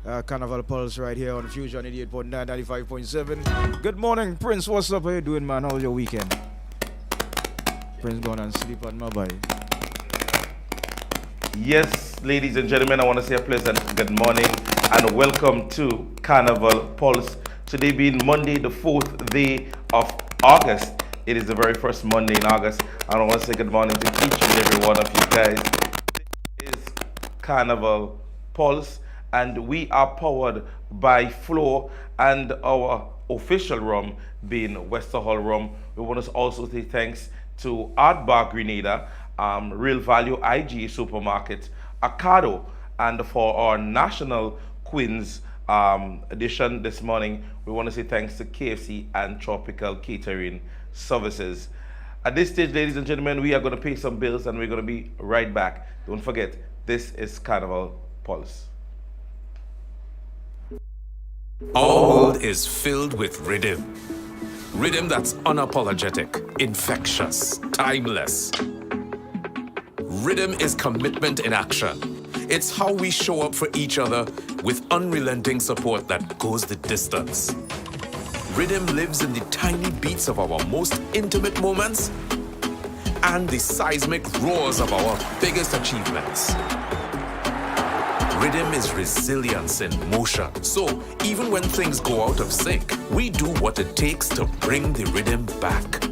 Carnival Pulse right here on Fusion 88.9, 95.7. Good morning, Prince. What's up? How you doing, man? How was your weekend? Prince gone and sleep on my body. Yes, ladies and gentlemen, I want to say a pleasant good morning and welcome to Carnival Pulse. Today being Monday, the 4th day of August. It is the very first Monday in August. And I want to say good morning to each and every one of you guys. This is Carnival Pulse, and we are powered by Flow and our official rum being Wester Hall Rum. We want to also say thanks to Art Bar Grenada, Real Value IG Supermarket, Acado, and for our National Queens edition this morning, we want to say thanks to KFC and Tropical Catering Services. At this stage, ladies and gentlemen, we are going to pay some bills and we're going to be right back. Don't forget, this is Carnival Pulse. Our world is filled with rhythm. Rhythm that's unapologetic, infectious, timeless. Rhythm is commitment in action. It's how we show up for each other with unrelenting support that goes the distance. Rhythm lives in the tiny beats of our most intimate moments and the seismic roars of our biggest achievements. Rhythm is resilience in motion. So even when things go out of sync, we do what it takes to bring the rhythm back.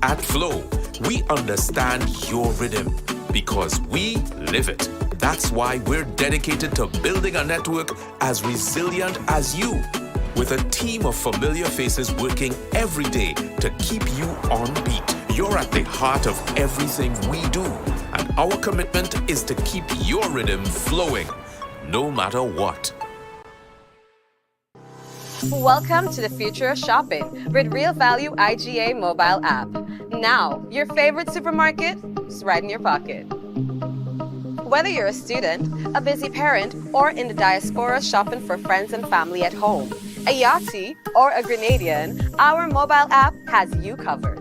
At Flow, we understand your rhythm because we live it. That's why we're dedicated to building a network as resilient as you, with a team of familiar faces working every day to keep you on beat. You're at the heart of everything we do, and our commitment is to keep your rhythm flowing, no matter what. Welcome to the future of shopping with Real Value IGA mobile app. Now, your favorite supermarket is right in your pocket. Whether you're a student, a busy parent, or in the diaspora shopping for friends and family at home, a Yachty, or a Grenadian, our mobile app has you covered.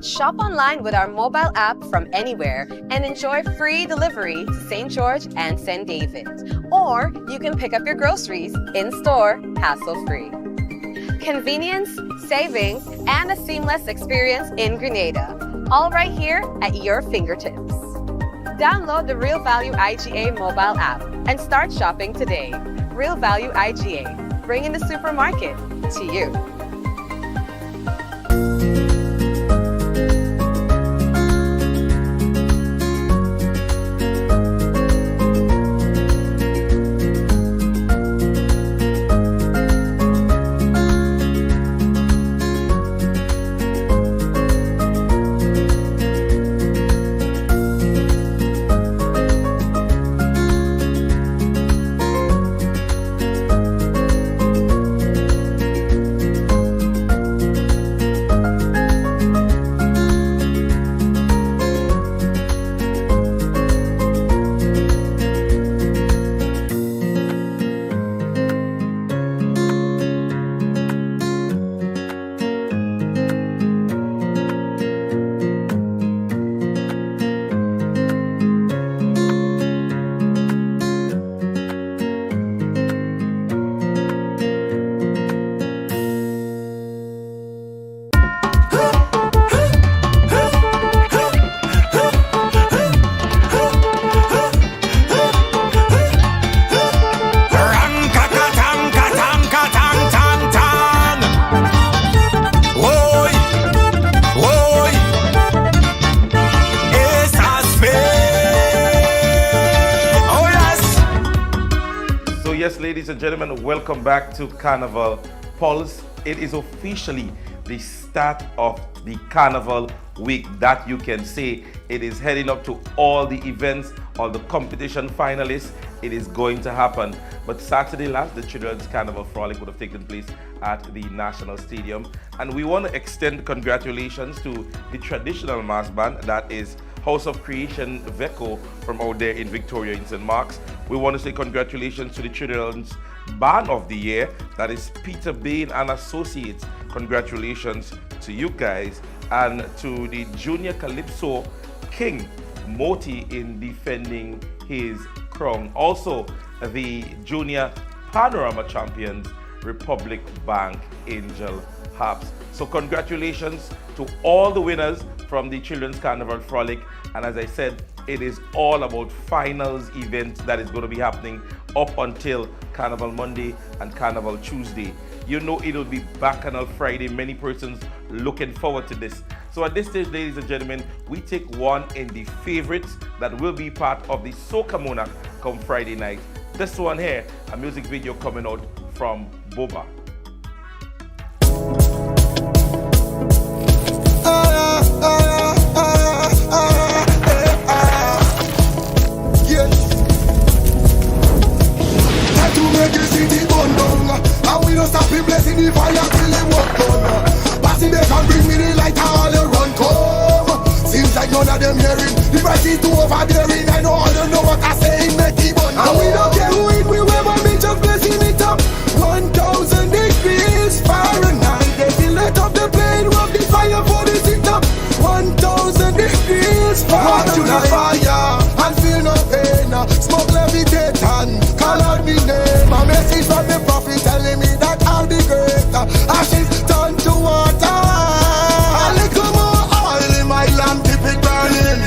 Shop online with our mobile app from anywhere and enjoy free delivery to St. George and St. David. Or you can pick up your groceries in-store, hassle-free. Convenience, savings, and a seamless experience in Grenada. All right here at your fingertips. Download the Real Value IGA mobile app and start shopping today. Real Value IGA, bringing the supermarket to you. Yes, ladies and gentlemen, welcome back to Carnival Pulse. It is officially the start of the Carnival week that you can say it is heading up to all the events, all the competition finalists. It is going to happen. But Saturday last, the Children's Carnival Frolic would have taken place at the National Stadium. And we want to extend congratulations to the traditional mass band, that is House of Creation Veco from out there in Victoria in St. Mark's. We want to say congratulations to the Children's Band of the Year, that is Peter Bain and Associates. Congratulations to you guys. And to the Junior Calypso King, Moti, in defending his crown. Also, the Junior Panorama Champions, Republic Bank Angel Harps. So congratulations to all the winners from the Children's Carnival Frolic. And as I said, it is all about finals events that is going to be happening up until Carnival Monday and Carnival Tuesday. You know it'll be Bacchanal Friday. Many persons looking forward to this. So at this stage, ladies and gentlemen, we take one in the favorites that will be part of the Soca Monarch come Friday night. This one here, a music video coming out from Boba. And we don't stop him blessing the fire till he walk down. Passing they can bring me the light all they run come. Seems like none of them hearing. The price is too overbearing. I know all don't know what I say in make it burn. And we don't care who it we wear, but me just blessing it up. 1,000 degrees Fahrenheit. They feel let up the plane, rub the fire for the sit up. 1,000 degrees Fahrenheit. To the fire and feel no pain. Smoke levitate and call out me name. A message from the prophet telling me that I'll be great. Ashes turn to water. A little more oil in my lamp, keep it burning.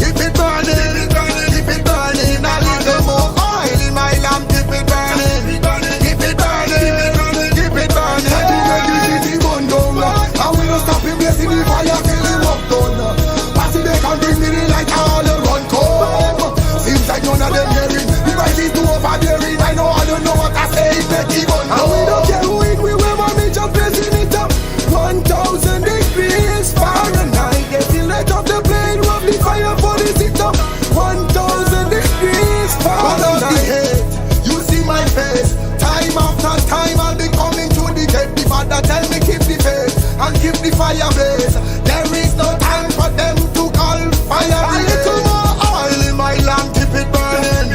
Keep it burning, keep it burning. A little more oil in my lamp, keep it burning. Keep it burning, keep it burning. I do make the city burn down. And we don't stop him blessing the fire till he walk down. Passing they can bring me the light all the run come. Seems like none of them hearing. The price is too overbearing. I know I don't know what I say. Make it burn. And we don't care who it we wear, but me just blessing it up. 1,000 degrees Fahrenheit. They feel let up the plane, rub the fire for the sit up. 1,000 degrees Fahrenheit. You see my face. Time after time I'll be coming to the gate. The father tell me keep the faith and keep the fire blaze. There is no time for them to call fire. A little more oil in my lamp, keep it burning.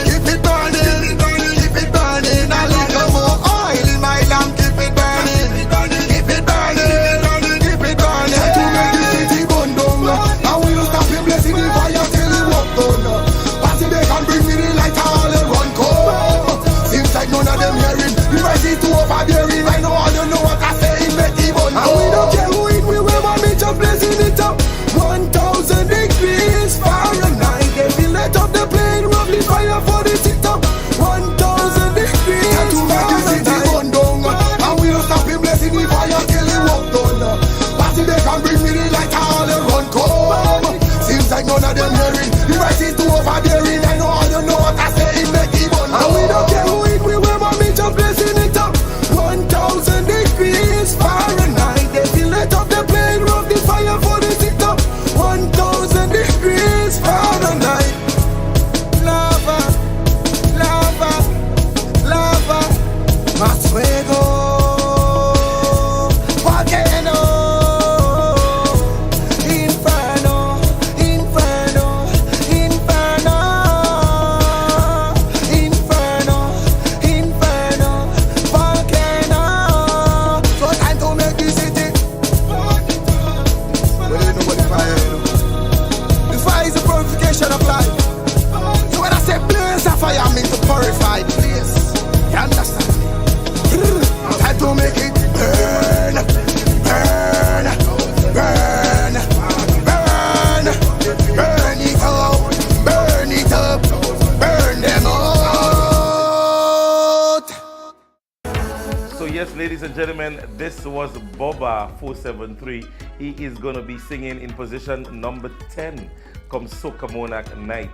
Keep it burning, keep it burning. A little more oil in my lamp, keep it burning. Keep it burning, keep it burning. To make the city burn down. And we don't stop him blessing the fire till he walk down. Passing they can bring me the light all they run come. Seems like none of them hearing. The price is too overbearing. I know I don't know what I say in make it burn. And we don't care who it we wear, but me just blessing it up. 1,000 degrees Fahrenheit. They feel let up the plane, rub the fire for the sit up. 1,000 degrees Fahrenheit. To make the city burn down. And we don't stop him blessing the fire till he walk down. Passing they can bring me the light all they run come. Seems like none of them hearing. The price is too overbearing. I know I don't know what I say in make it burn. And we don't care who it we wear, but me just blessing it up. 1,000 degrees Fahrenheit. They feel let up the plane, rub the fire for the sit up. 1,000 degrees Fahrenheit. Lava, lava, lava. Más fuego. Volcano. Inferno, inferno, inferno. Inferno, inferno. Volcano. So time to make the city. Well, you know what the fire is. The fire is the purification of life. So when I say blaze of fire, I mean to purify the place. You understand me? Time to make it burn, burn, burn, burn, burn it out, burn it up, burn them out. So yes, ladies and gentlemen, this was Boba 473. He is going to be singing in position number 10 come Soca Monarch night.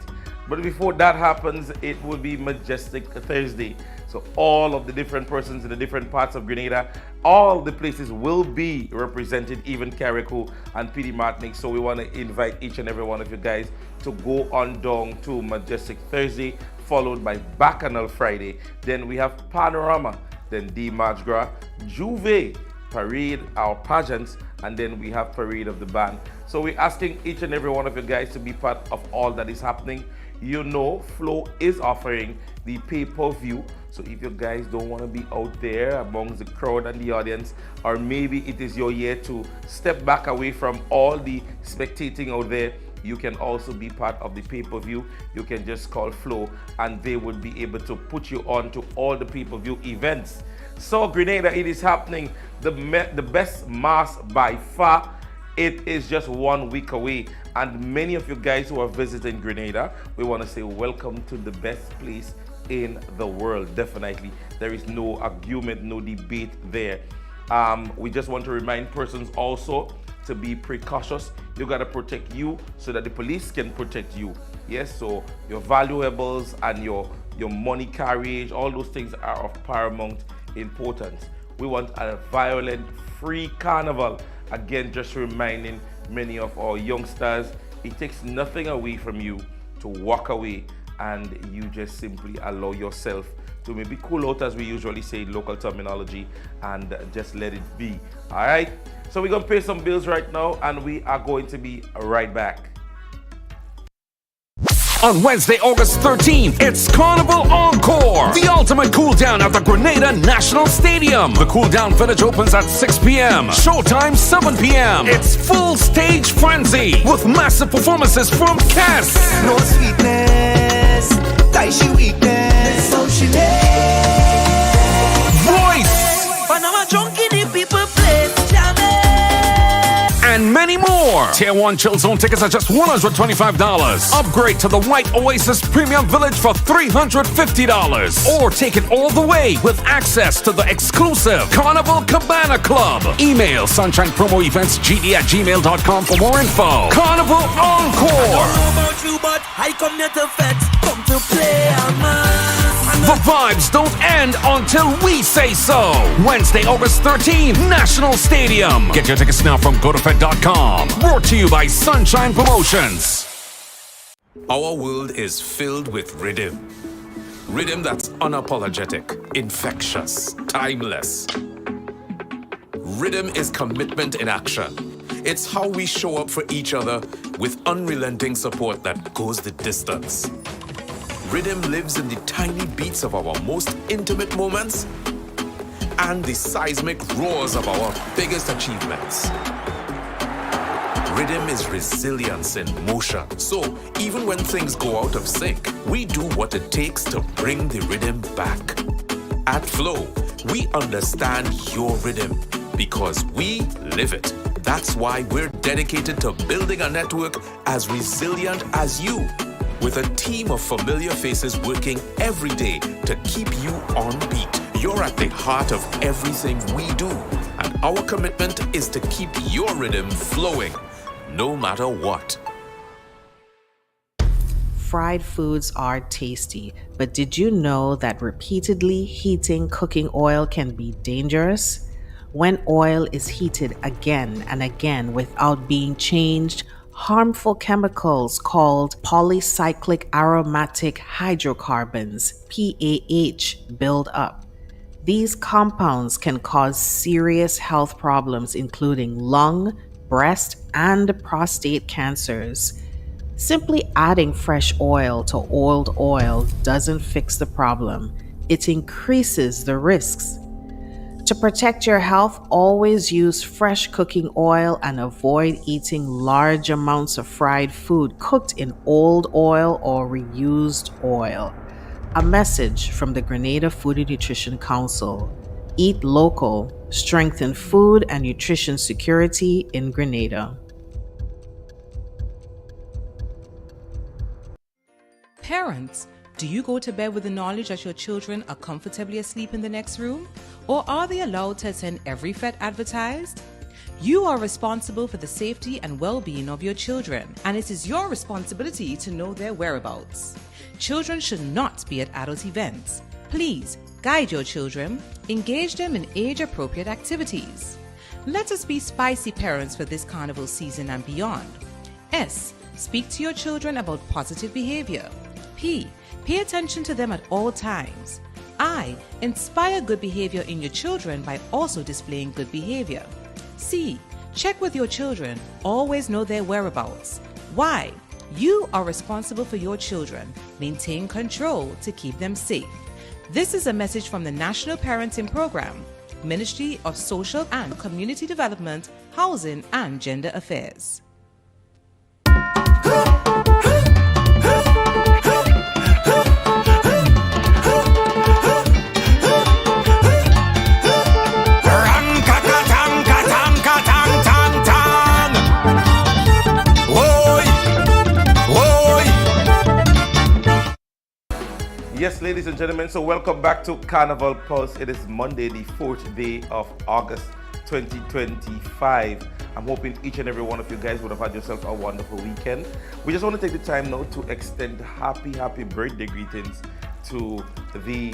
But before that happens, it will be Majestic Thursday. So all of the different persons in the different parts of Grenada, all the places will be represented, even Carriacou and PD Martinique. So we want to invite each and every one of you guys to go on down to Majestic Thursday, followed by Bacchanal Friday. Then we have Panorama, then D Mardi Gras, Juve, Parade, our pageants, and then we have Parade of the Band. So we're asking each and every one of you guys to be part of all that is happening. You know, Flow is offering the pay-per-view. So if you guys don't want to be out there amongst the crowd and the audience, or maybe it is your year to step back away from all the spectating out there, you can also be part of the pay-per-view. You can just call Flow and they would be able to put you on to all the pay-per-view events. So Grenada, it is happening. The best mass by far. It is just 1 week away, and many of you guys who are visiting Grenada, we want to say welcome to the best place in the world. Definitely, there is no argument, no debate there. We just want to remind persons also to be precautious. You got to protect you so that the police can protect you. Yes, so your valuables and your money carriage, all those things are of paramount importance. We want a violent-free carnival. Again, just reminding many of our youngsters, it takes nothing away from you to walk away and you just simply allow yourself to maybe cool out, as we usually say in local terminology, and just let it be. All right? So we're going to pay some bills right now and we are going to be right back. On Wednesday, August 13th, it's Carnival Encore, the ultimate cool down at the Grenada National Stadium. The cool down village opens at 6 p.m. Showtime 7 p.m. It's full stage frenzy with massive performances from Cass. No sweetness, Taishi weakness, so she Voice. But now I'm drunk in the people place, jamming. And many more. Tier 1 Chill Zone tickets are just $125. Upgrade to the White Oasis Premium Village for $350. Or take it all the way with access to the exclusive Carnival Cabana Club. Email sunshinepromoeventsgd@gmail.com for more info. Carnival Encore. I don't know about you, but I come here to fetch, come to play, man. The vibes don't end until we say so. Wednesday, August 13th, National Stadium. Get your tickets now from GoToFed.com. Brought to you by Sunshine Promotions. Our world is filled with rhythm. Rhythm that's unapologetic, infectious, timeless. Rhythm is commitment in action. It's how we show up for each other with unrelenting support that goes the distance. Rhythm lives in the tiny beats of our most intimate moments and the seismic roars of our biggest achievements. Rhythm is resilience in motion. So even when things go out of sync, we do what it takes to bring the rhythm back. At Flow, we understand your rhythm because we live it. That's why we're dedicated to building a network as resilient as you, with a team of familiar faces working every day to keep you on beat. You're at the heart of everything we do, and our commitment is to keep your rhythm flowing, no matter what. Fried foods are tasty, but did you know that repeatedly heating cooking oil can be dangerous? When oil is heated again and again without being changed, harmful chemicals called polycyclic aromatic hydrocarbons, PAH, build up. These compounds can cause serious health problems including lung, breast, and prostate cancers. Simply adding fresh oil to old oil doesn't fix the problem. It increases the risks. To protect your health, always use fresh cooking oil and avoid eating large amounts of fried food cooked in old oil or reused oil. A message from the Grenada Food and Nutrition Council. Eat local, strengthen food and nutrition security in Grenada. Parents, do you go to bed with the knowledge that your children are comfortably asleep in the next room? Or are they allowed to attend every fete advertised? You are responsible for the safety and well-being of your children, and it is your responsibility to know their whereabouts. Children should not be at adult events. Please guide your children, engage them in age-appropriate activities. Let us be spicy parents for this carnival season and beyond. S. Speak to your children about positive behavior. P. Pay attention to them at all times. I. Inspire good behavior in your children by also displaying good behavior. C. Check with your children. Always know their whereabouts. Y. You are responsible for your children. Maintain control to keep them safe. This is a message from the National Parenting Program, Ministry of Social and Community Development, Housing and Gender Affairs. ladies and gentlemen. So welcome back to Carnival Pulse. It is Monday, the 4th day of August 2025. I'm hoping each and every one of you guys would have had yourself a wonderful weekend. We just want to take the time now to extend happy birthday greetings to the,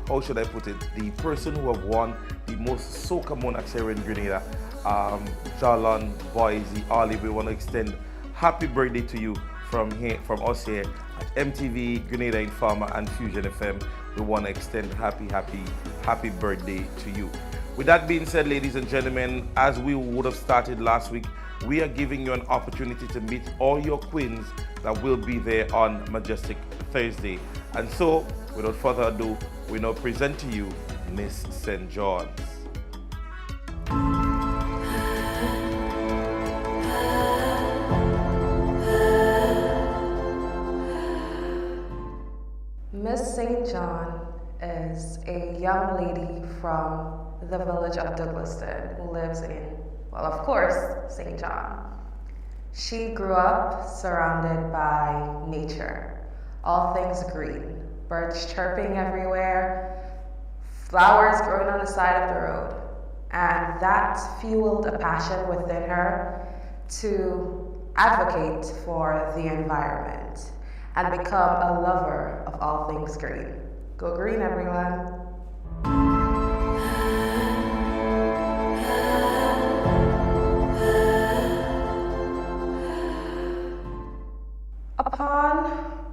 how should I put it, the person who have won the most soca monarchs here in Grenada, Jalon, Boise, Olive. We want to extend happy birthday to you from us here at MTV, Grenada Informer, and Fuzion FM. We want to extend happy birthday to you. With that being said, ladies and gentlemen, as we would have started last week, we are giving you an opportunity to meet all your queens that will be there on Majestic Thursday. And so, without further ado, we now present to you Miss St. John's. Miss St. John is a young lady from the village of Douglaston who lives in, well, of course, St. John. She grew up surrounded by nature, all things green, birds chirping everywhere, flowers growing on the side of the road. And that fueled a passion within her to advocate for the environment and become a lover of all things green. Go green, everyone. Upon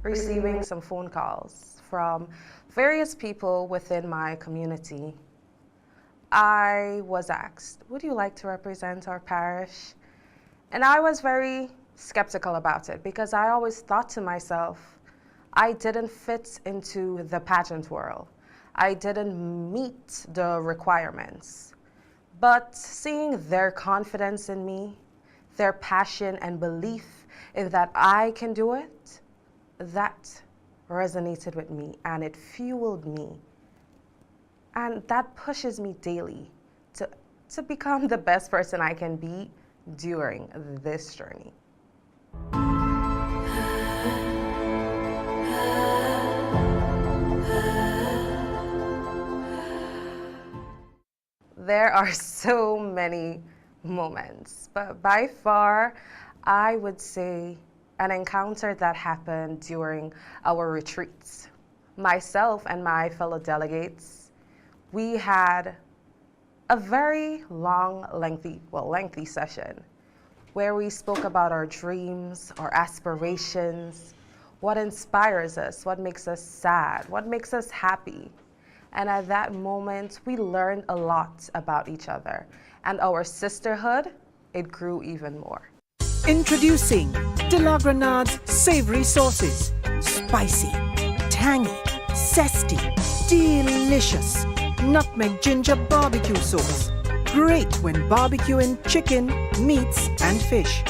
receiving some phone calls from various people within my community, I was asked, would you like to represent our parish? And I was very skeptical about it because I always thought to myself, I didn't fit into the pageant world. I didn't meet the requirements. But seeing their confidence in me, their passion and belief in that I can do it, that resonated with me and it fueled me. And that pushes me daily to become the best person I can be during this journey. There are so many moments, but by far, I would say an encounter that happened during our retreats. Myself and my fellow delegates, we had a very long, lengthy session where we spoke about our dreams, our aspirations, what inspires us, what makes us sad, what makes us happy. And at that moment, we learned a lot about each other. And our sisterhood, it grew even more. Introducing De La Grenade's savory sauces. Spicy, tangy, zesty, delicious. Nutmeg ginger barbecue sauce. Great when barbecuing chicken, meats, and fish.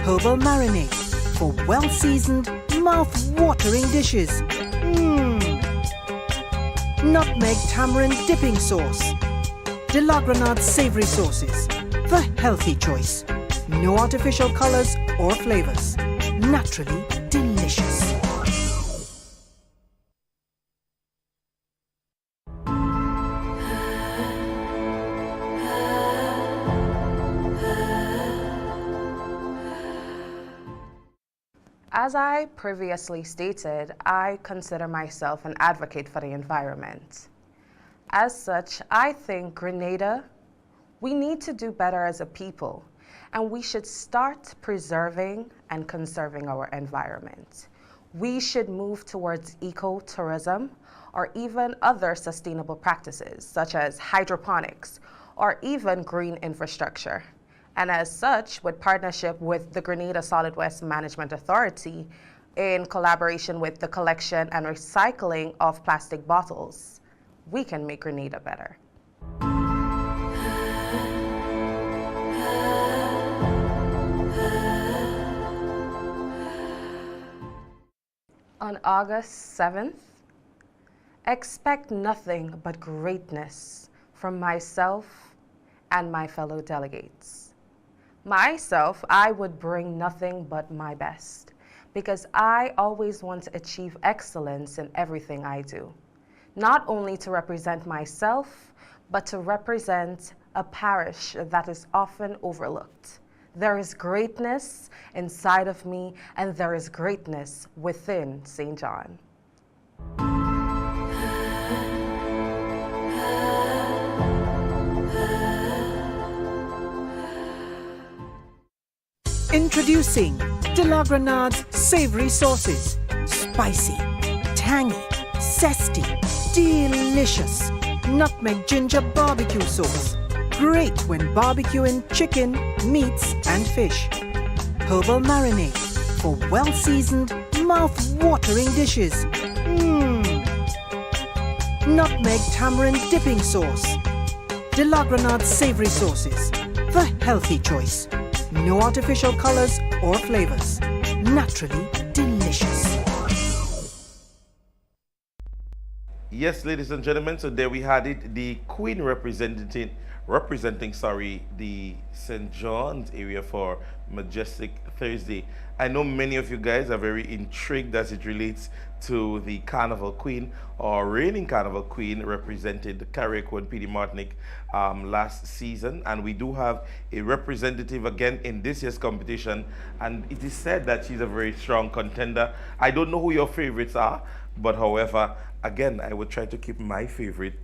Herbal marinade for well-seasoned, mouth-watering dishes. Nutmeg tamarind dipping sauce. De La Grenade's savory sauces. The healthy choice. No artificial colors or flavors. Naturally delicious. As I previously stated, I consider myself an advocate for the environment. As such, I think Grenada, we need to do better as a people, and we should start preserving and conserving our environment. We should move towards ecotourism or even other sustainable practices, such as hydroponics or even green infrastructure. And as such, with partnership with the Grenada Solid Waste Management Authority, in collaboration with the collection and recycling of plastic bottles, we can make Grenada better. On August 7th, expect nothing but greatness from myself and my fellow delegates. Myself, I would bring nothing but my best, because I always want to achieve excellence in everything I do. Not only to represent myself, but to represent a parish that is often overlooked. There is greatness inside of me, and there is greatness within St. John. Introducing De La Grenade's savory sauces. Spicy, tangy, zesty, delicious. Nutmeg ginger barbecue sauce. Great when barbecuing chicken, meats, and fish. Herbal marinade for well-seasoned, mouth-watering dishes. Nutmeg tamarind dipping sauce. De La Grenade's savory sauces. The healthy choice. No artificial colors or flavors. Naturally delicious. Yes, ladies and gentlemen, so there we had it. The Queen representing the St. John's area for Majestic Thursday. I know many of you guys are very intrigued as it relates to the Carnival Queen or reigning Carnival Queen represented the Carriacou and PD Martinique last season, and we do have a representative again in this year's competition, and it is said that she's a very strong contender. I don't know who your favorites are, but however, again, I would try to keep my favorite.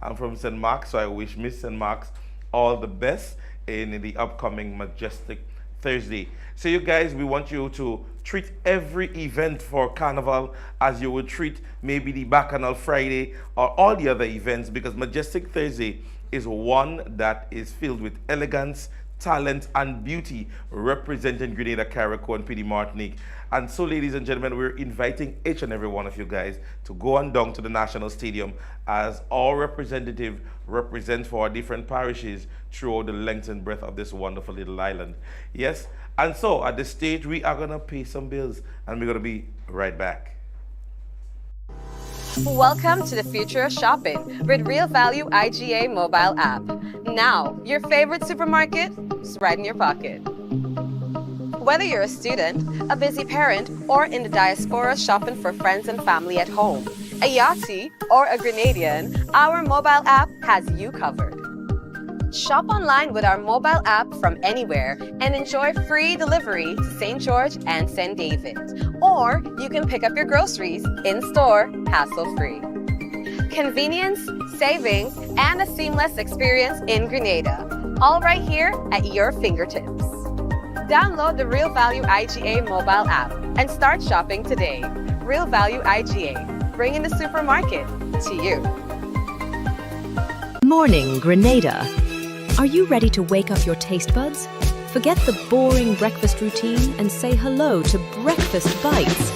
I'm from St. Mark's, so I wish Miss St. Mark's all the best in the upcoming Majestic Thursday. So you guys, we want you to treat every event for Carnival as you would treat maybe the Bacchanal Friday or all the other events, because Majestic Thursday is one that is filled with elegance, talent, and beauty representing Grenada, Carriacou, and PD Martinique. And so, ladies and gentlemen, we're inviting each and every one of you guys to go on down to the National Stadium as our representative represents for our different parishes throughout the length and breadth of this wonderful little island. Yes, and so at this stage, we are going to pay some bills, and we're going to be right back. Welcome to the future of shopping with Real Value IGA mobile app. Now, your favorite supermarket is right in your pocket. Whether you're a student, a busy parent, or in the diaspora shopping for friends and family at home, a Yachty, or a Grenadian, our mobile app has you covered. Shop online with our mobile app from anywhere and enjoy free delivery to St. George and St. David. Or you can pick up your groceries in-store, hassle-free. Convenience, savings, and a seamless experience in Grenada. All right here at your fingertips. Download the Real Value IGA mobile app and start shopping today. Real Value IGA, bringing the supermarket to you. Morning, Grenada. Are you ready to wake up your taste buds? Forget the boring breakfast routine and say hello to Breakfast Bites.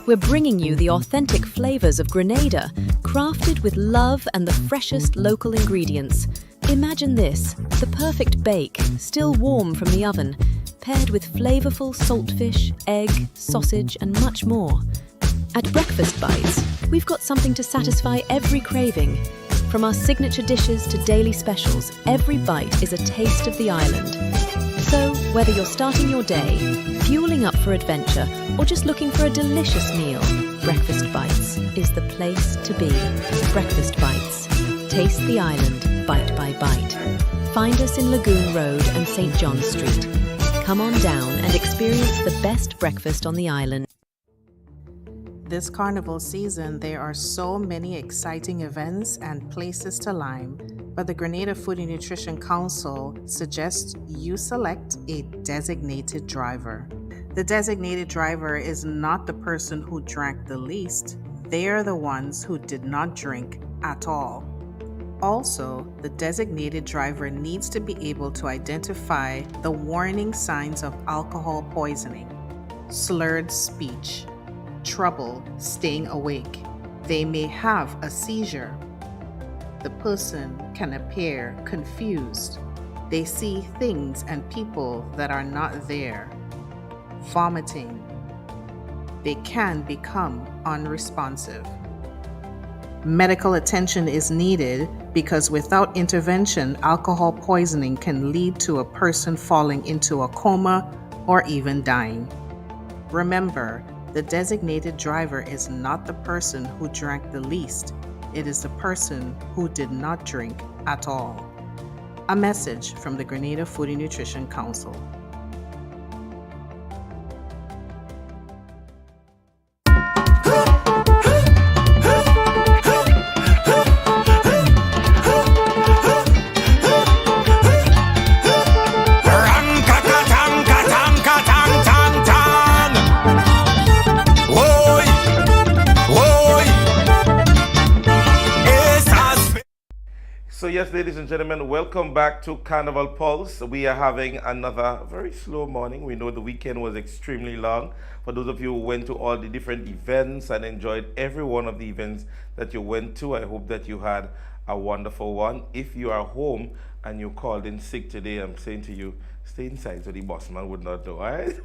We're bringing you the authentic flavors of Grenada, crafted with love and the freshest local ingredients. Imagine this, the perfect bake, still warm from the oven, paired with flavorful saltfish, egg, sausage, and much more. At Breakfast Bites, we've got something to satisfy every craving. From our signature dishes to daily specials, every bite is a taste of the island. So, whether you're starting your day, fueling up for adventure, or just looking for a delicious meal, Breakfast Bites is the place to be. Breakfast Bites. Taste the island, bite by bite. Find us in Lagoon Road and St. John Street. Come on down and experience the best breakfast on the island. This carnival season, there are so many exciting events and places to lime, but the Grenada Food and Nutrition Council suggests you select a designated driver. The designated driver is not the person who drank the least. They are the ones who did not drink at all. Also, the designated driver needs to be able to identify the warning signs of alcohol poisoning: slurred speech, trouble staying awake. They may have a seizure. The person can appear confused. They see things and people that are not there. Vomiting. They can become unresponsive. Medical attention is needed because without intervention, alcohol poisoning can lead to a person falling into a coma or even dying. Remember, the designated driver is not the person who drank the least. It is the person who did not drink at all. A message from the Grenada Food and Nutrition Council. So yes, ladies and gentlemen, welcome back to Carnival Pulse. We are having another very slow morning. We know the weekend was extremely long. For those of you who went to all the different events and enjoyed every one of the events that you went to, I hope that you had a wonderful one. If you are home and you called in sick today, I'm saying to you, stay inside so the boss man would not know, all right?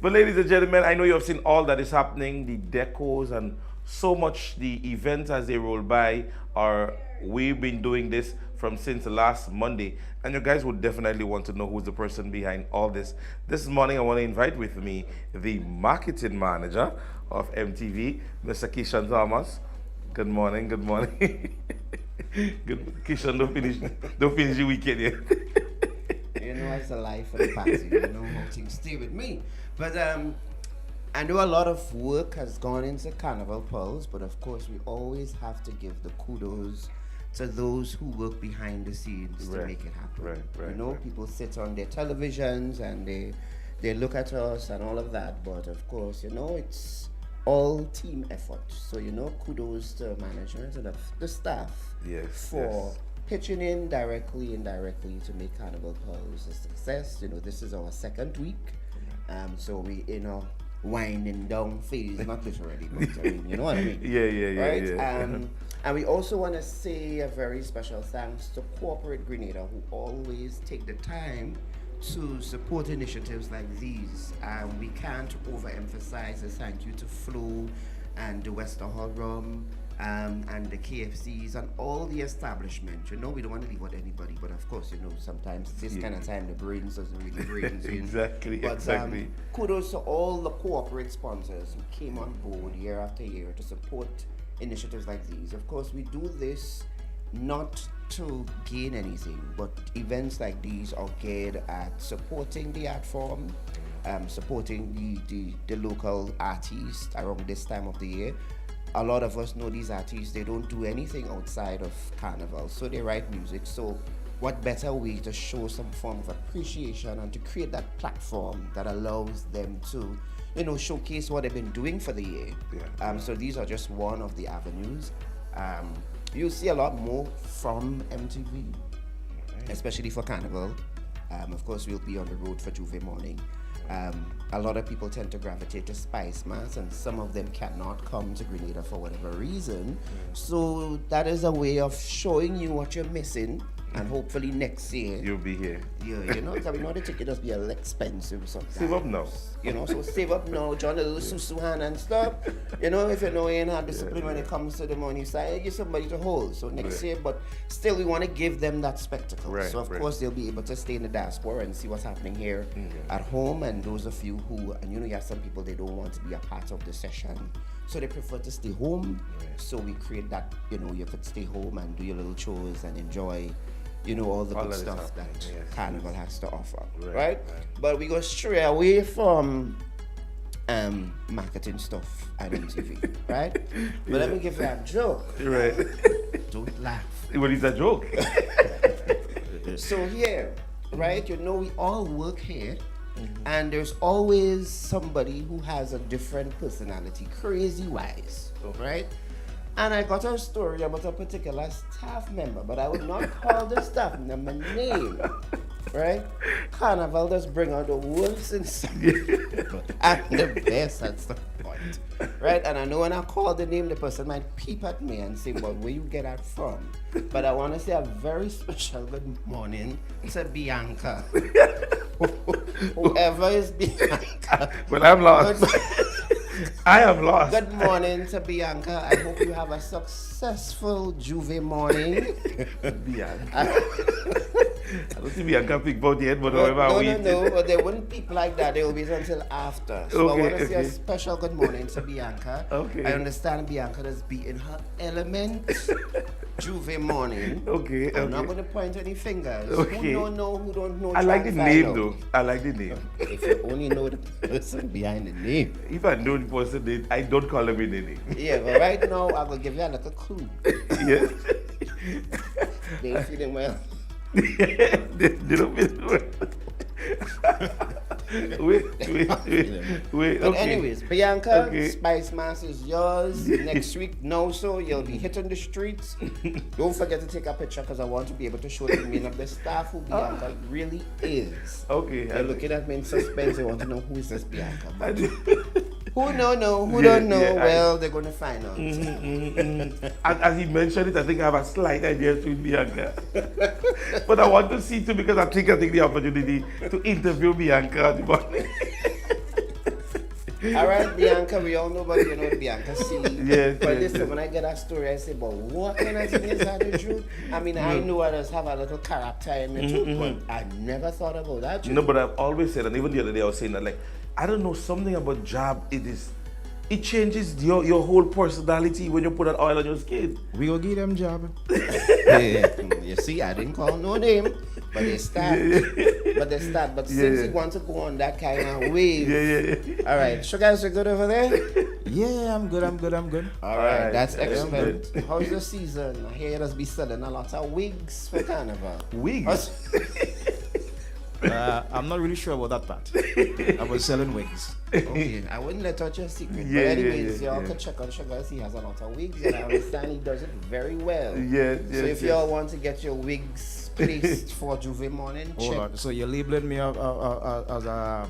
But ladies and gentlemen, I know you have seen all that is happening, the decos and so much the events as they roll by are. We've been doing this from since last Monday, and you guys would definitely want to know who's the person behind all this. This morning, I want to invite with me the marketing manager of MTV, Mr. Kishan Thomas. Good morning, good morning. Good, Kishan, don't finish the weekend yet. You know, it's a life for the party. You know how things stay with me. But I know a lot of work has gone into Carnival Pulse, but of course, we always have to give the kudos to those who work behind the scenes to make it happen. Right, you know, people sit on their televisions and they look at us and all of that, but of course, you know, it's all team effort. So, you know, kudos to management and the staff for pitching in directly, indirectly to make Carnival Pulse a success. You know, this is our second week, so we in a winding down phase, not literally, but I mean, you know what I mean? Yeah. And we also want to say a very special thanks to Corporate Grenada, who always take the time to support initiatives like these. We can't overemphasize a thank you to Flo and the Western Hall Rum and the KFCs and all the establishments. You know, we don't want to leave out anybody, but of course, you know, sometimes this kind of time the brains doesn't really brains in. Exactly. Kudos to all the corporate sponsors who came on board year after year to support initiatives like these. Of course, we do this not to gain anything, but events like these are geared at supporting the art form, supporting the local artists around this time of the year. A lot of us know these artists, they don't do anything outside of Carnival, so they write music. So what better way to show some form of appreciation and to create that platform that allows them to, you know, showcase what they've been doing for the year. So these are just one of the avenues. You'll see a lot more from MTV, especially for Carnival. Of course, we'll be on the road for Juve Morning. A lot of people tend to gravitate to Spice Mass, and some of them cannot come to Grenada for whatever reason. So that is a way of showing you what you're missing, and hopefully next year you'll be here. Yeah, you know, because we know the ticket does be a little expensive sometimes. Save up now. You know, so save up now, join a little susu hand and stuff. You know, if you know you ain't have discipline when it comes to the money side, get somebody to hold. So next year, but still we want to give them that spectacle. So of course they'll be able to stay in the diaspora and see what's happening here at home. And those of you who, and you know, you have some people, they don't want to be a part of the session, so they prefer to stay home. So we create that, you know, you could stay home and do your little chores and enjoy, you know, all the good stuff that Carnival has to offer, right? But we go straight away from marketing stuff at MTV, right? But let me give you a joke. Don't laugh. Well, it's a joke. So here, right, you know, we all work here, and there's always somebody who has a different personality, crazy-wise, right? And I got a story about a particular staff member, but I would not call the staff member name, right? Carnival does bring out the worst in some people and the best at some point, right? And I know when I call the name, the person might peep at me and say, well, where you get that from? But I want to say a very special good morning to Bianca. Whoever is Bianca. Well, I'm lost. I am lost. Good morning to Bianca. I hope you have a successful Juve morning. Bianca. I don't see Bianca pick about yet, but however No, they wouldn't peep like that. They will wait until after. So I want to say a special good morning to Bianca. Okay. I understand Bianca does be in her element. Juve morning. Okay. I'm not going to point any fingers. Okay. Who don't know, who don't know. I like the name though. I like the name. If you only know the person behind the name. If I know the person, I don't call them in the name. Yeah, but right now I will give you a little clue. Yes. They ain't feeling well. They don't feel well. Wait. But anyways, Bianca, Spice Mass is yours. Next week, so you'll be hitting the streets. Don't forget to take a picture because I want to be able to show the men of the staff who Bianca really is. Okay. They're looking at me in suspense. They want to know who is this Bianca. But who don't know? Well, they're going to find out. As he mentioned it, I think I have a slight idea to Bianca. But I want to see too because I think the opportunity to interview Bianca. All right, Bianca, we all know about Bianca C. Yes, but listen, when I get that story, I say, but what kind of thing is that the truth? I mean, I know I just have a little character in me too, but I never thought about that. No, but I've always said, and even the other day I was saying that, like, I don't know, something about Jab, it changes your whole personality when you put that oil on your skin. We gonna give them Jab. You see, I didn't call no name, but they start. But since you want to go on that kind of wave. All right, Sugars, you good over there? Yeah, I'm good. All right, that's excellent. How's the season? I hear you just be selling a lot of wigs for Carnival. Wigs? I'm not really sure about that part. I was selling wigs. Okay, I wouldn't let out your secret. But anyways, y'all can check on Sugars. He has a lot of wigs, and I understand he does it very well. So if y'all want to get your wigs placed for Juve morning, Hold on. So you're labeling me as a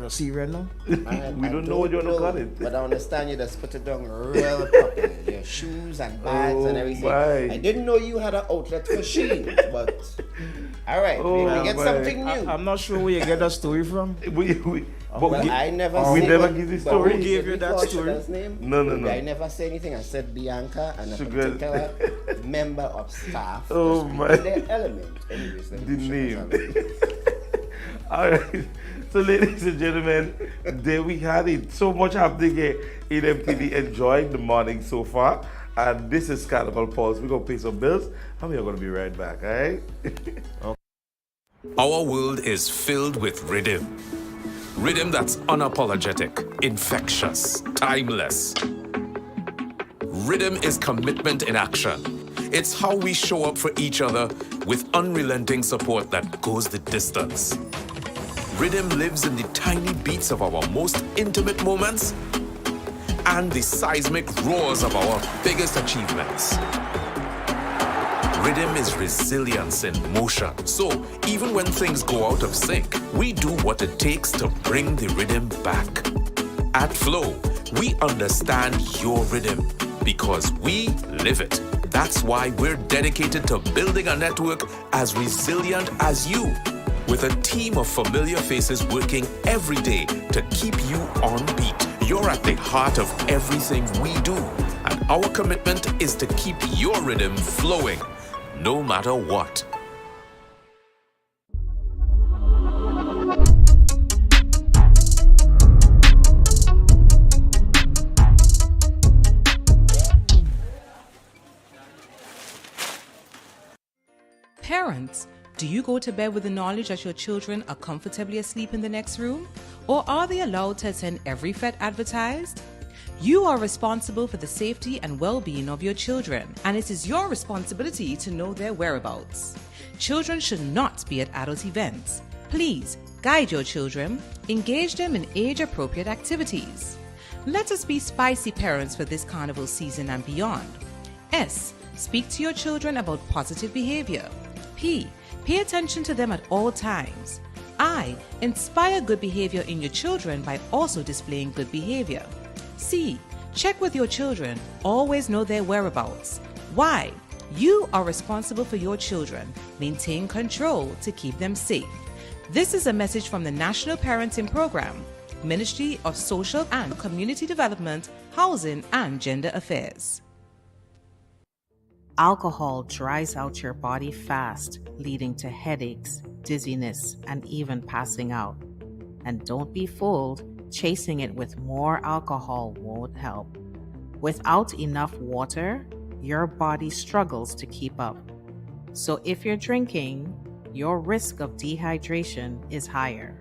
Syrian now? We don't know what you want to call it. But I understand you just put it down real properly. Your shoes and bags and everything. I didn't know you had an outlet for shoes, but all right, we get something new. I'm not sure where you get that story from. I never give the story. Who gave you that story? No. I never say anything. I said Bianca and a particular member of staff. Oh my. Their element. Anyways, the name. All right. So, ladies and gentlemen, there we had it. So much happening here in MTV. Enjoying the morning so far. And this is Carnival Pulse. We're going to pay some bills and we're going to be right back, all right? Okay. Our world is filled with rhythm. Rhythm that's unapologetic, infectious, timeless. Rhythm is commitment in action. It's how we show up for each other with unrelenting support that goes the distance. Rhythm lives in the tiny beats of our most intimate moments and the seismic roars of our biggest achievements. Rhythm is resilience in motion. So even when things go out of sync, we do what it takes to bring the rhythm back. At Flow, we understand your rhythm because we live it. That's why we're dedicated to building a network as resilient as you, with a team of familiar faces working every day to keep you on beat. You're at the heart of everything we do, and our commitment is to keep your rhythm flowing, no matter what. Parents, do you go to bed with the knowledge that your children are comfortably asleep in the next room? Or are they allowed to attend every FET advertised? You are responsible for the safety and well-being of your children, and it is your responsibility to know their whereabouts. Children should not be at adult events. Please guide your children, engage them in age-appropriate activities. Let us be spicy parents for this carnival season and beyond. S. Speak to your children about positive behavior. P. Pay attention to them at all times. I. Inspire good behavior in your children by also displaying good behavior. C. Check with your children. Always know their whereabouts. Y. You are responsible for your children. Maintain control to keep them safe. This is a message from the National Parenting Program. Ministry of Social and Community Development, Housing and Gender Affairs. Alcohol dries out your body fast, leading to headaches, dizziness, and even passing out. And don't be fooled, chasing it with more alcohol won't help. Without enough water, your body struggles to keep up. So if you're drinking, your risk of dehydration is higher.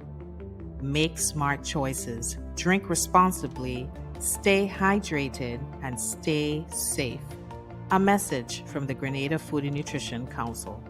Make smart choices, drink responsibly, stay hydrated, and stay safe. A message from the Grenada Food and Nutrition Council.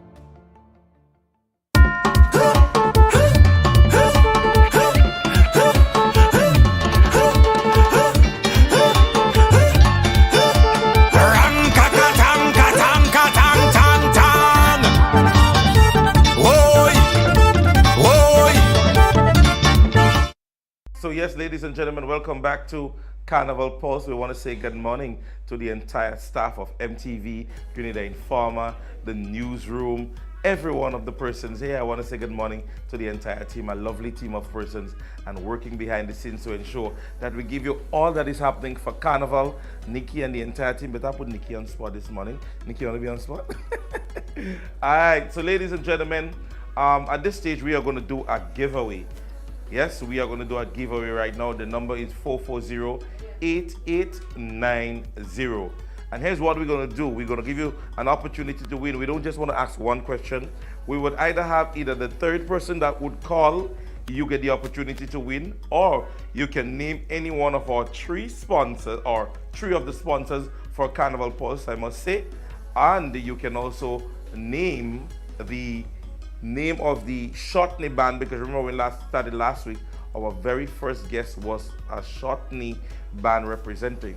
So yes, ladies and gentlemen, welcome back to Carnival Pulse. We want to say good morning to the entire staff of MTV, Grenada Informer, the newsroom, every one of the persons here. I want to say good morning to the entire team, a lovely team of persons and working behind the scenes to ensure that we give you all that is happening for Carnival. Nikki and the entire team, but I put Nikki on spot this morning. Nikki, you want to be on spot? All right, so ladies and gentlemen, at this stage we are going to do a giveaway. Yes, we are going to do a giveaway right now. The number is 440-8890. And here's what we're going to do. We're going to give you an opportunity to win. We don't just want to ask one question. We would either have either the third person that would call, you get the opportunity to win, or you can name any one of our three sponsors, or three of the sponsors for Carnival Pulse, I must say. And you can also name the name of the Shotney band, because remember when started last week, our very first guest was a Shotney band representing.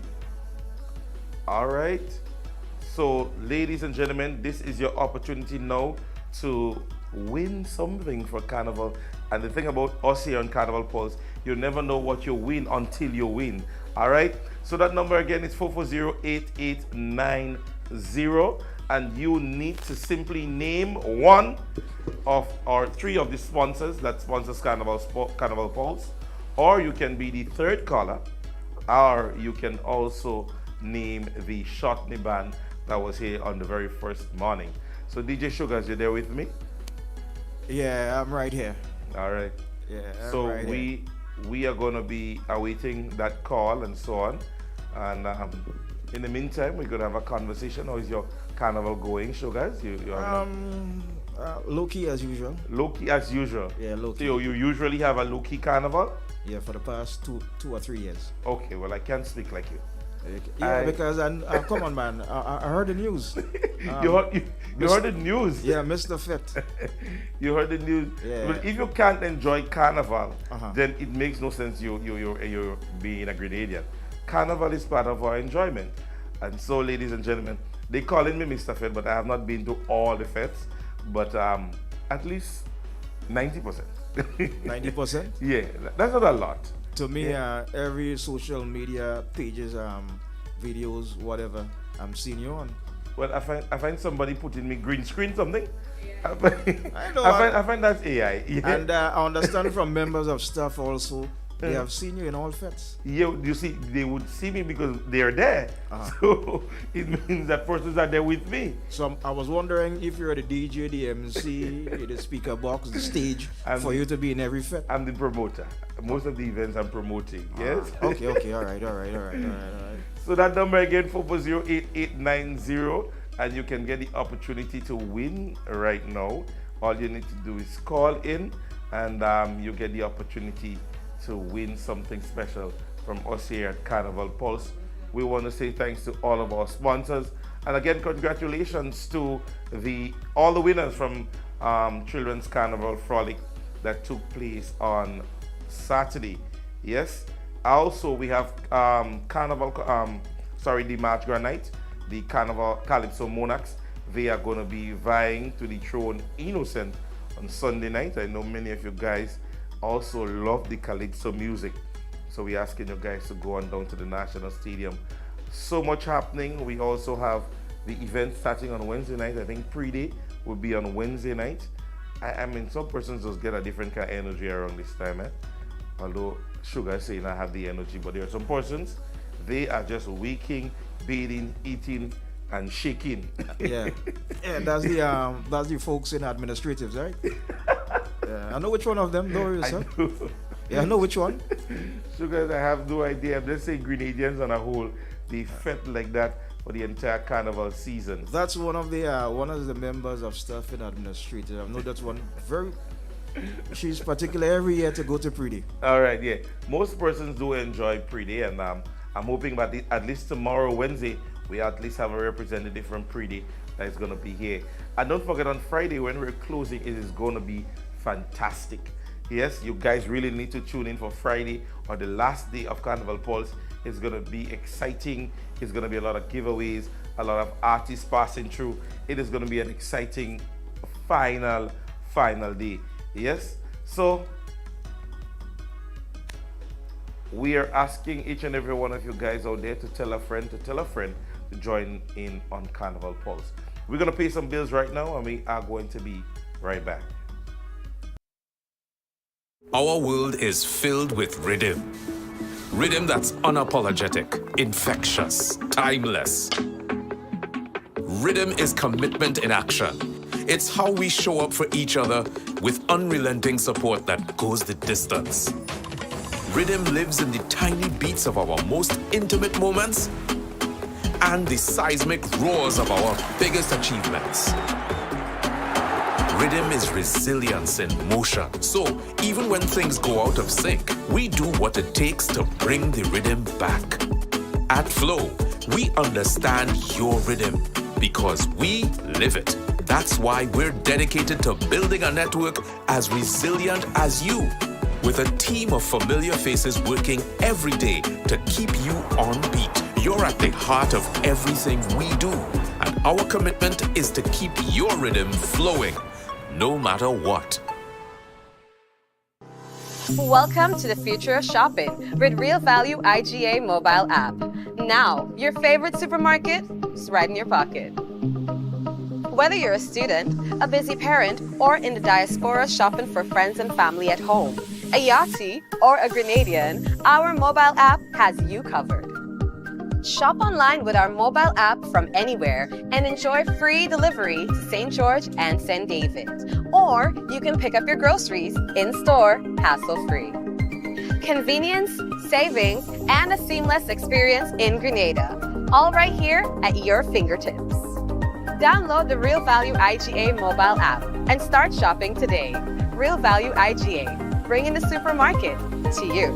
All right, so ladies and gentlemen, this is your opportunity now to win something for Carnival. And the thing about us here on Carnival Pulse, you never know what you win until you win. All right, so that number again is 440-8890. And you need to simply name one of our three of the sponsors that sponsors Carnival Pulse, or you can be the third caller, or you can also name the Shotney band that was here on the very first morning. So DJ Sugars, you there with me? Yeah, I'm right here. All right. Yeah. So right here. we are going to be awaiting that call and so on. And in the meantime, we're going to have a conversation. How is your Carnival going, Sugars? Low-key as usual. Low-key as usual? Yeah, low-key. So you usually have a low-key Carnival? Yeah, for the past two or 3 years. Okay, well, I can't speak like you. Yeah, because come on, man. I heard the news. You heard the news? Yeah, Mr. Fit. You heard the news? Yeah. But if you can't enjoy Carnival, then it makes no sense you're being a Grenadian. Carnival is part of our enjoyment. And so, ladies and gentlemen, they calling me Mr. Fed, but I have not been to all the feds, but at least 90%. 90%? Yeah, that's not a lot. To me, every social media pages, videos, whatever, I'm seeing you on. Well, I find somebody putting me green screen something. Yeah. I know. I find that's AI. Yeah. And I understand from members of staff also, they have seen you in all fets. Yeah, you see, they would see me because they're there. So it means that persons are there with me. So I was wondering if you're the DJ, the MC, the speaker box, the stage, for you to be in every fet. I'm the promoter. Most of the events I'm promoting. Yes. Okay. All right. So that number again, 440-8890, and you can get the opportunity to win right now. All you need to do is call in, and you get the opportunity to win something special from us here at Carnival Pulse. We want to say thanks to all of our sponsors, and again, congratulations to all the winners from Children's Carnival Frolic that took place on Saturday. Yes. Also, we have the March Granite, the Carnival Calypso Monarchs. They are going to be vying to dethrone Innocent on Sunday night. I know many of you guys also love the Calypso music, so we're asking you guys to go on down to the National Stadium. So much happening. We also have the event starting on Wednesday night. I think pre-day will be on Wednesday night. I mean, some persons just get a different kind of energy around this time, although Sugar saying I have the energy, but there are some persons, they are just waking, bathing, eating, and shaking. Yeah, that's the folks in administratives, right? Yeah, I know which one of them. Don't worry yourself. Yeah, I know which one. Sugar, I have no idea. I'm just saying Grenadians on a whole, they felt like that for the entire carnival season. That's one of the members of staff in administrative. I know that's one very. She's particular every year to go to Pretty. All right, yeah. Most persons do enjoy Pretty, and I'm hoping that at least tomorrow, Wednesday, we at least have a representative from Pretty that is going to be here. And don't forget, on Friday when we're closing, it is going to be fantastic. Yes, you guys really need to tune in for Friday, or the last day of Carnival Pulse. It's going to be exciting. It's going to be a lot of giveaways, a lot of artists passing through. It is going to be an exciting final day. Yes, so we are asking each and every one of you guys out there to tell a friend to join in on Carnival Pulse. We're going to pay some bills right now, and we are going to be right back. Our world is filled with rhythm. Rhythm that's unapologetic, infectious, timeless. Rhythm is commitment in action. It's how we show up for each other with unrelenting support that goes the distance. Rhythm lives in the tiny beats of our most intimate moments and the seismic roars of our biggest achievements. Rhythm is resilience in motion. So even when things go out of sync, we do what it takes to bring the rhythm back. At Flow, we understand your rhythm because we live it. That's why we're dedicated to building a network as resilient as you, with a team of familiar faces working every day to keep you on beat. You're at the heart of everything we do, and our commitment is to keep your rhythm flowing, no matter what. Welcome to the future of shopping with Real Value IGA mobile app. Now, your favorite supermarket is right in your pocket. Whether you're a student, a busy parent, or in the diaspora shopping for friends and family at home, a Yachty, or a Grenadian, our mobile app has you covered. Shop online with our mobile app from anywhere and enjoy free delivery to St. George and St. David. Or you can pick up your groceries in-store, hassle-free. Convenience, savings, and a seamless experience in Grenada. All right here at your fingertips. Download the Real Value IGA mobile app and start shopping today. Real Value IGA, bringing the supermarket to you.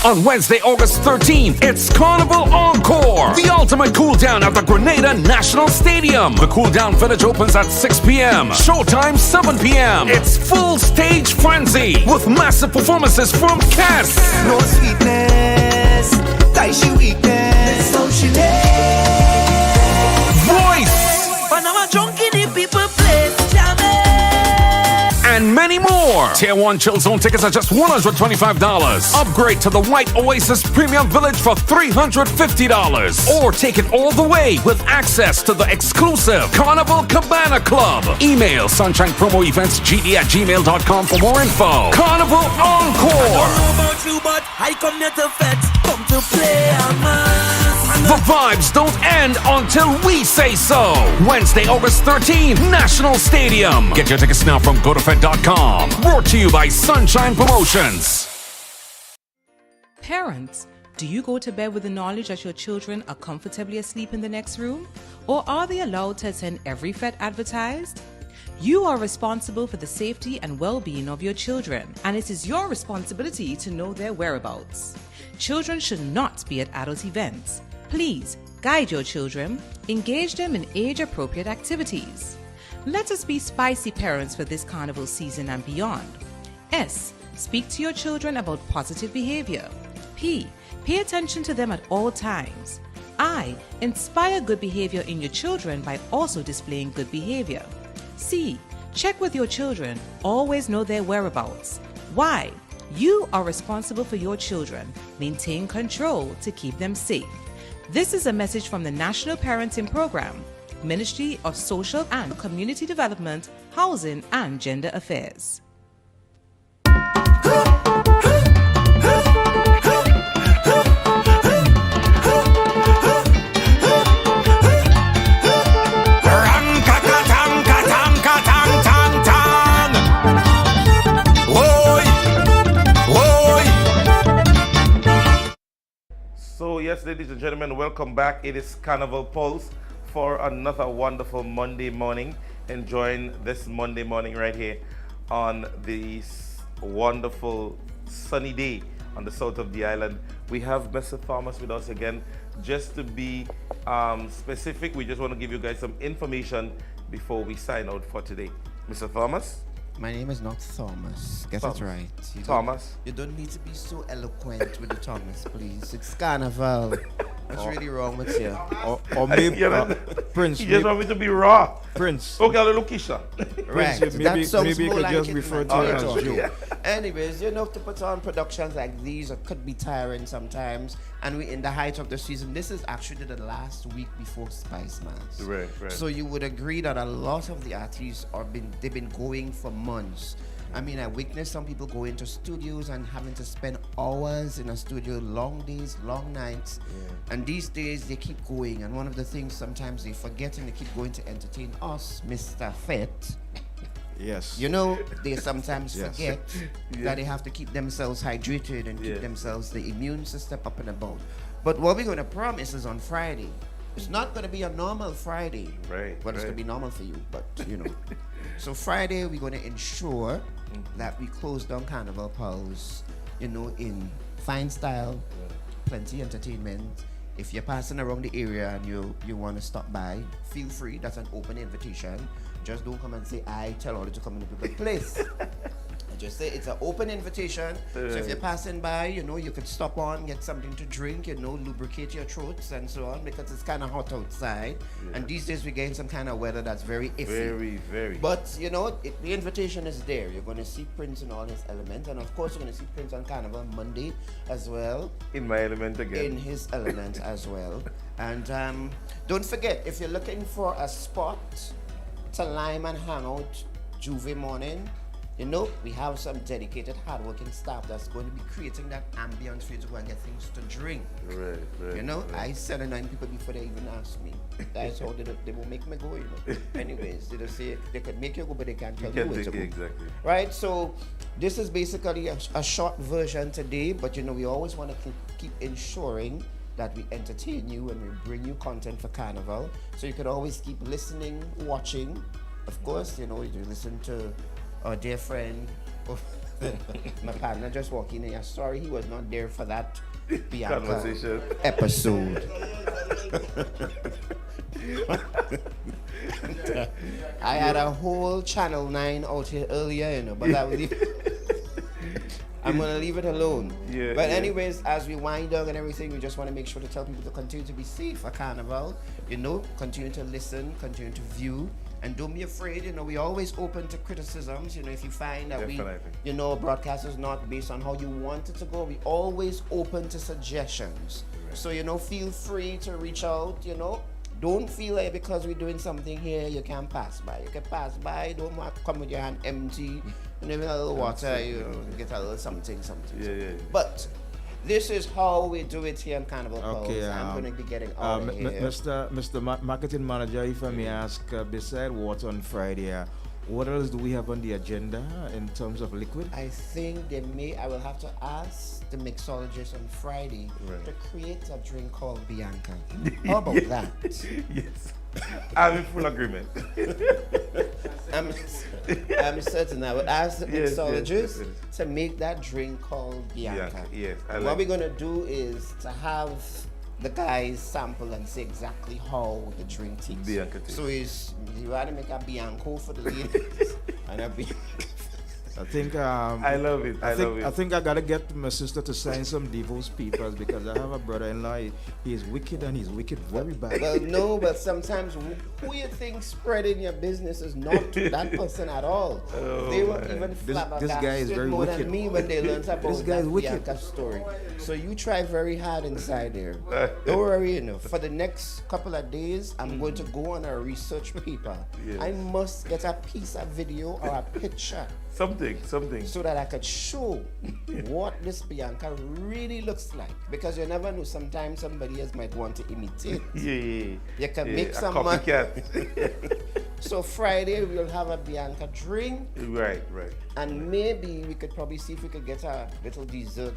On Wednesday, August 13th, it's Carnival Encore, the ultimate cool down at the Grenada National Stadium. The cool down village opens at 6 p.m. Showtime 7 p.m. It's full stage frenzy with massive performances from Cass. No sweetness, she weakness, so she Voice. But now I'm drunk in the people place, jamming. And many more. Tier 1 Chill Zone tickets are just $125. Upgrade to the White Oasis Premium Village for $350. Or take it all the way with access to the exclusive Carnival Cabana Club. Email sunshinepromoeventsgd@gmail.com for more info. Carnival Encore. I don't know about you, but I come here to fetch, come to play, man. The vibes don't end until we say so. Wednesday, August 13th, National Stadium. Get your tickets now from gotofed.com. Brought to you by Sunshine Promotions. Parents, do you go to bed with the knowledge that your children are comfortably asleep in the next room? Or are they allowed to attend every fete advertised? You are responsible for the safety and well-being of your children, and it is your responsibility to know their whereabouts. Children should not be at adult events. Please guide your children, engage them in age-appropriate activities. Let us be spicy parents for this carnival season and beyond. S. Speak to your children about positive behavior. P. Pay attention to them at all times. I. Inspire good behavior in your children by also displaying good behavior. C. Check with your children. Always know their whereabouts. Y. You are responsible for your children. Maintain control to keep them safe. This is a message from the National Parenting Program, Ministry of Social and Community Development, Housing and Gender Affairs. So yes, ladies and gentlemen, welcome back. It is Carnival Pulse for another wonderful Monday morning. Enjoying this Monday morning right here on this wonderful sunny day on the south of the island. We have Mr. Thomas with us again. Just to be specific, we just want to give you guys some information before we sign out for today. Mr. Thomas? My name is not Thomas. Get Thomas. it right. Thomas? You don't need to be so eloquent with the Thomas, please. It's Carnival. What's really wrong with you? Or maybe Prince. You just want me to be raw. Prince. Okay, I'll look Kisha. Right. Prince, maybe you could just refer to it as Joe. Anyways, you know, to put on productions like these, it could be tiring sometimes. And we're in the height of the season. This is actually the last week before Spice Mass. Right. So you would agree that a lot of the artists they've been going for months. I mean, I witnessed some people go into studios and having to spend hours in a studio, long days, long nights. Yeah. And these days they keep going. And one of the things sometimes they forget and they keep going to entertain us, Mr. Fett. Yes. You know, they sometimes forget that they have to keep themselves hydrated and keep themselves, the immune system up and about. But what we're going to promise is on Friday. It's not going to be a normal Friday. Right. But it's going to be normal for you, but you know. So Friday, we're going to ensure that we close down Carnival Pulse, you know, in fine style, plenty entertainment. If you're passing around the area and you want to stop by, feel free. That's an open invitation. Just don't come and say, I tell all you to come in the people's place. I just say it's an open invitation. So if you're passing by, you know, you could stop on, get something to drink, you know, lubricate your throats and so on, because it's kind of hot outside. Yeah. And these days we're getting some kind of weather that's very iffy. Very. But, you know, the invitation is there. You're going to see Prince in all his elements. And of course, you're going to see Prince on Carnival Monday as well. In my element again. In his element as well. And don't forget, if you're looking for a spot to lime and hang out Juve morning, you know, we have some dedicated, hardworking staff that's going to be creating that ambience for you to go and get things to drink. Right. You know, I send 9 people before they even ask me. That's how they will make me go, you know. Anyways, they just say they could make you go, but they can't tell you where to go. Exactly. Right, so this is basically a short version today, but you know, we always want to keep ensuring that we entertain you and we bring you content for Carnival. So you could always keep listening, watching. Of course, you know, you listen to our dear friend, my partner just walking in. Sorry, he was not there for that conversation episode. I had a whole Channel 9 out here earlier, you know, but I'm going to leave it alone. But anyways, as we wind down and everything, we just want to make sure to tell people to continue to be safe at Carnival. You know, continue to listen, continue to view. And don't be afraid, you know, we're always open to criticisms. You know, if you find that you know, broadcast is not based on how you want it to go, we're always open to suggestions. Right. So, you know, feel free to reach out, you know. Don't feel like because we're doing something here, you can pass by. You can pass by, don't want to come with your hand empty. And even a little water, you know, get a little something. Yeah. But This is how we do it here on Carnival Pulse. Okay, I'm going to be getting out of here. Mr. Marketing Manager, if I may ask, beside what on Friday, what else do we have on the agenda in terms of liquid? I think I will have to ask the mixologist on Friday to create a drink called Bianca. How about that? Yes. I'm in full agreement. I'm certain I will ask the mixologist to make that drink called Bianca. Yes. What we're going to do is to have the guys sample and say exactly how the drink tastes. Bianca tastes. So you want to make a Bianco for the ladies and a Bianca. I think I love it. I think I gotta get my sister to sign some divorce papers because I have a brother-in-law. He is wicked and he's wicked very bad. Well, no, but sometimes who you think spreading your business is not that person at all. They were even this guy is very more wicked. than me when they learned about This guy is that wicked. Bianca story. So you try very hard inside there. Don't worry, for the next couple of days, I'm going to go on a research paper. Yes. I must get a piece of video or a picture. Something. So that I could show what this Bianca really looks like. Because you never know, sometimes somebody else might want to imitate. Yeah. You can make some copycat. So Friday we'll have a Bianca drink. Right. And maybe we could probably see if we could get a little dessert.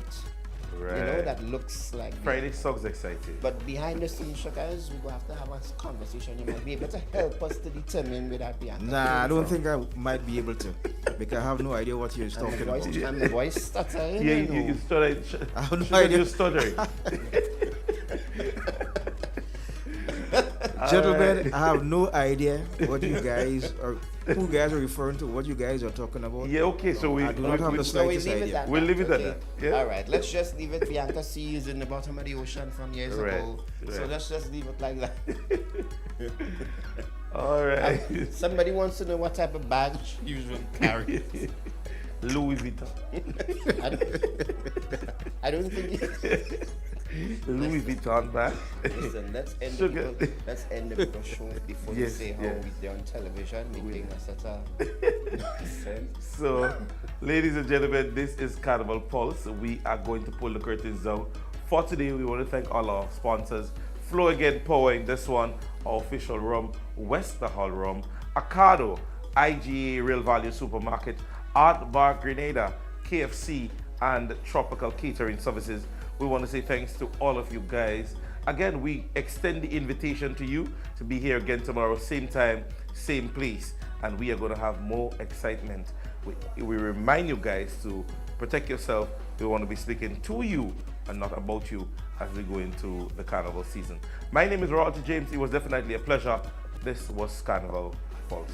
Right. That looks like Friday sounds exciting. But behind the scenes, guys, we're going to have a conversation. You might be able to help us to determine where that Bianca Nah, I don't think I might be able to. Because I have no idea what you're talking about. And the voice stuttering. Yeah, you stuttering. I have no idea. You're stuttering. Gentlemen, I have no idea what you guys are, who guys are referring to, what you guys are talking about. Yeah, okay, so I do not have the slightest idea. We'll leave it at that. Yeah? All right, let's just leave it. Bianca Sea is in the bottom of the ocean from years ago. So let's just leave it like that. All right. Somebody wants to know what type of bag she usually carries. Louis Vuitton. I don't think Louis Vuitton bag. Listen, let's end the show before you say how they're on television making such a nonsense. So, ladies and gentlemen, this is Carnival Pulse. We are going to pull the curtains down. For today, we want to thank all our sponsors. Flow Again powering this one, our official rum, Wester Hall Rum, Acado, IGA Real Value Supermarket, Art Bar Grenada, KFC, and Tropical Catering Services. We want to say thanks to all of you guys. Again, we extend the invitation to you to be here again tomorrow, same time, same place, and we are going to have more excitement. We remind you guys to protect yourself. We want to be speaking to you and not about you as we go into the Carnival season. My name is Roger James. It was definitely a pleasure. This was Carnival Pulse.